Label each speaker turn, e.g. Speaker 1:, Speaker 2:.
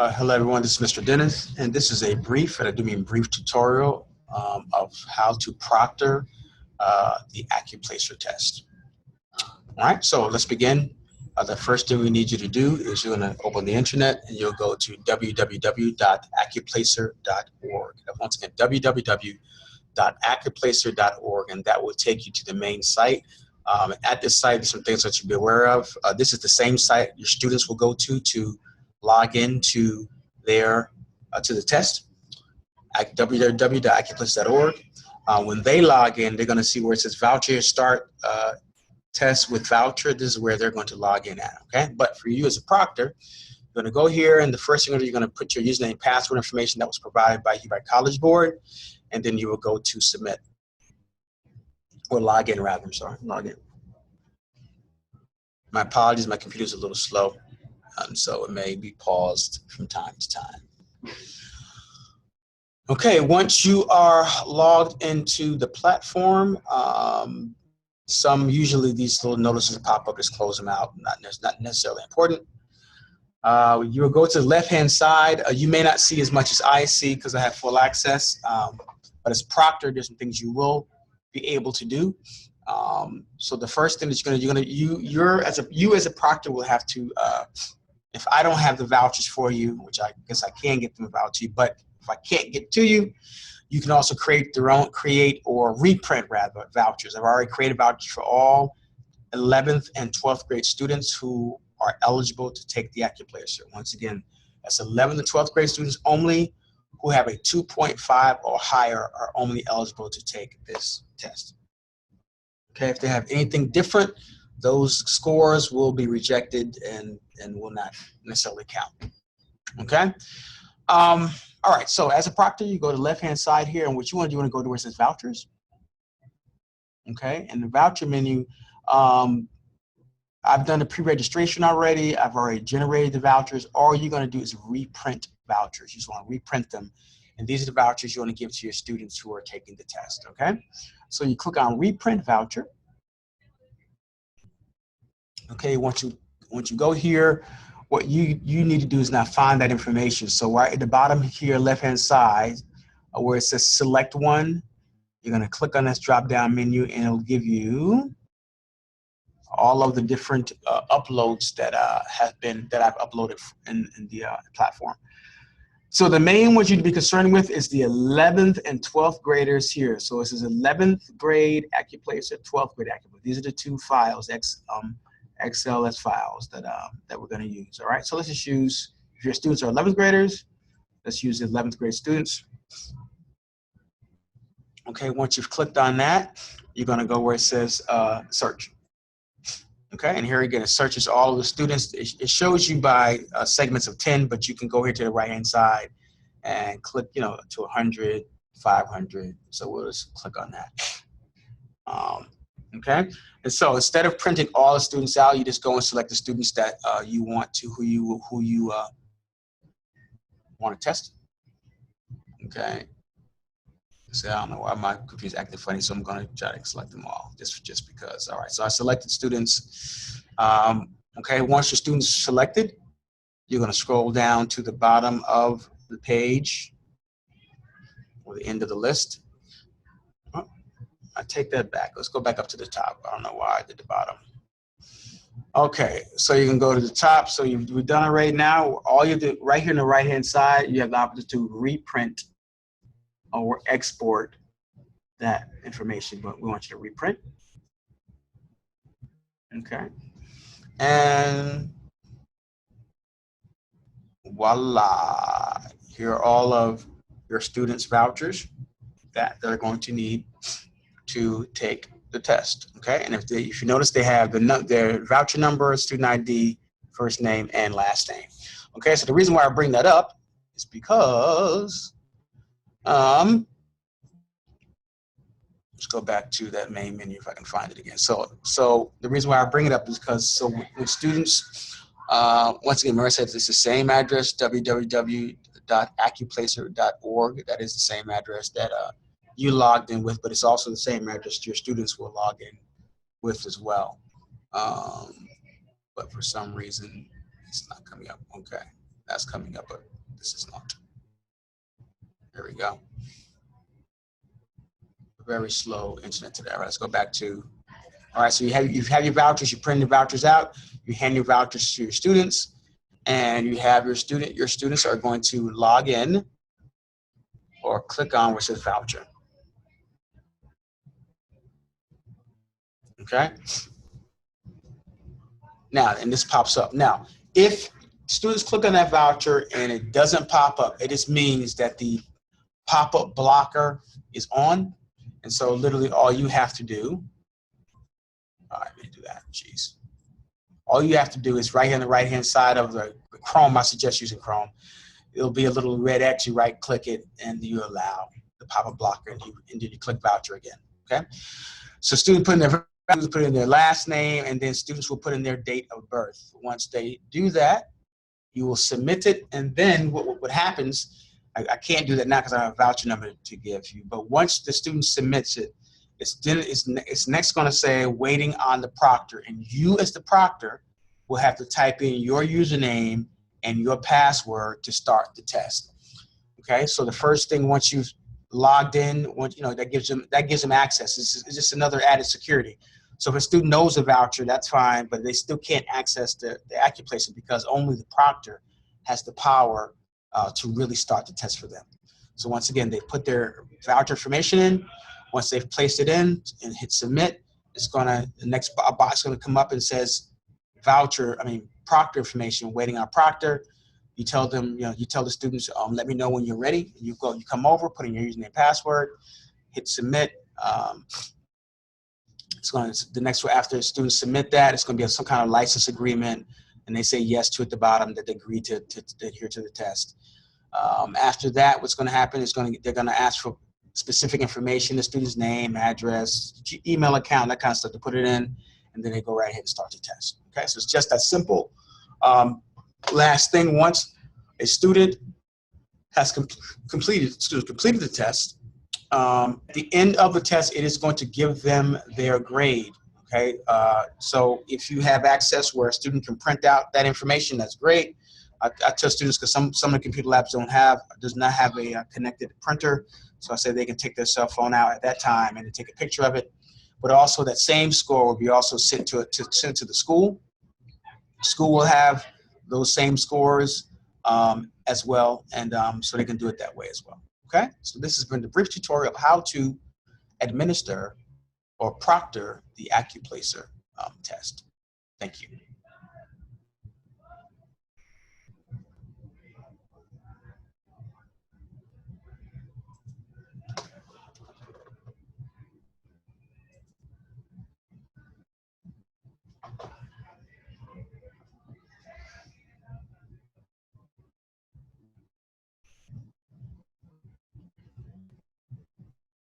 Speaker 1: Hello everyone, this is Mr. Dennis, and this is a brief, and I do mean brief tutorial of how to proctor the Accuplacer test. All right, so let's begin. The first thing we need you to do is you're going to open the internet and you'll go to www.accuplacer.org. Once again, www.accuplacer.org, and that will take you to the main site. At this site, there's some things that you'll be aware of. This is the same site your students will go to log into their to the test at www.accuplacer.org. When they log in, they're going to see where it says voucher start test with voucher. This is where they're going to log in at. Okay, but for you as a proctor, you're going to go here, and the first thing you're going to put your username and password information that was provided by you by College Board, and then you will go to submit or log in rather. I'm sorry, log in. My apologies, my computer's a little slow. So it may be paused from time to time. Okay, once you are logged into the platform, usually these little notices pop up, just close them out, not necessarily important. You will go to the left-hand side. You may not see as much as I see because I have full access, but as proctor, there's some things you will be able to do. So the first thing that you as a proctor will have to if I don't have the vouchers for you, which I guess I can get them out to you, but if I can't get to you, you can also create or reprint rather vouchers. I've already created vouchers for all 11th and 12th grade students who are eligible to take the Accuplacer. Once again, that's 11th and 12th grade students only who have a 2.5 or higher are only eligible to take this test. Okay, if they have anything different, those scores will be rejected and will not necessarily count. Okay. All right. So as a proctor, you go to the left-hand side here, and what you want to do, go to where it says vouchers. Okay. And the voucher menu, I've done the pre-registration already. I've already generated the vouchers. All you're going to do is reprint vouchers. You just want to reprint them, and these are the vouchers you want to give to your students who are taking the test. Okay. So you click on reprint voucher. Okay, once you go here, what you need to do is now find that information. So right at the bottom here, left-hand side, where it says select one, you're going to click on this drop-down menu, and it'll give you all of the different uploads that I've uploaded in the platform. So the main ones you'd be concerned with is the 11th and 12th graders here. So this is 11th grade Accuplacer, 12th grade Accuplacer. These are the two files, XLS files that we're going to use. All right, so let's just use, if your students are 11th graders, let's use the 11th grade students. Okay, once you've clicked on that, you're going to go where it says search. Okay, and here again, it searches all of the students. It shows you by segments of 10, but you can go here to the right-hand side and click, to 100, 500. So we'll just click on that. Okay, and so instead of printing all the students out, you just go and select the students that you want to, who you want to test. Okay, so I don't know why my computer's acting funny, so I'm going to try to select them all just because. All right, so I selected students. Okay, once your students are selected, you're going to scroll down to the bottom of the page or the end of the list. I take that back. Let's go back up to the top. I don't know why I did the bottom. Okay, so you can go to the top. So we've done it right now. All you do right here on the right-hand side, you have the option to reprint or export that information, but we want you to reprint. Okay, and voila! Here are all of your students' vouchers that they're going to need to take the test. Okay, and if you notice, they have their voucher number, student ID, first name, and last name. Okay, so the reason why I bring that up is because let's go back to that main menu if I can find it again. So the reason why I bring it up is because when students, once again, Mary says it's the same address, www.accuplacer.org. That is the same address that you logged in with, but it's also the same address your students will log in with as well. But for some reason, it's not coming up. Okay, That's coming up, but this is not. There we go. Very slow internet today. All right, let's go back to, all right, so you have your vouchers, you print the vouchers out, you hand your vouchers to your students, and you have your students are going to log in or click on where it says voucher. Okay. Now, and this pops up. Now, if students click on that voucher and it doesn't pop up, it just means that the pop-up blocker is on. And so literally all you have to do, all right, let me do that, jeez. All you have to do is right here on the right-hand side of the Chrome, I suggest using Chrome, it'll be a little red X, you right-click it, and you allow the pop-up blocker, and then you click voucher again, okay? So students put in their last name, and then students will put in their date of birth. Once they do that, you will submit it, and then what happens, I can't do that now because I have a voucher number to give you, but once the student submits it, it's next going to say waiting on the proctor, and you as the proctor will have to type in your username and your password to start the test. Okay, so the first thing, once you've logged in, that gives them access. It's just another added security. So if a student knows a voucher, that's fine, but they still can't access the Accuplacer because only the proctor has the power to really start the test for them. So once again, they put their voucher information in. Once they've placed it in and hit submit, the next box is gonna come up and says proctor information, waiting on proctor. You tell them, you tell the students, let me know when you're ready. You come over, put in your username and password, hit submit. The next one after students submit that, it's going to be some kind of license agreement, and they say yes to at the bottom that they agree to adhere to the test. After that, what's going to happen is they're going to ask for specific information, the student's name, address, email account, that kind of stuff to put it in, and then they go right ahead and start the test. Okay, so it's just that simple. Last thing, once a student has completed the test, at the end of the test, it is going to give them their grade. Okay, so if you have access where a student can print out that information, that's great. I tell students, because some of the computer labs does not have a connected printer, so I say they can take their cell phone out at that time and take a picture of it. But also that same score will be also sent to the school. School will have those same scores as well, and so they can do it that way as well. Okay, so this has been the brief tutorial of how to administer or proctor the Accuplacer test. Thank you.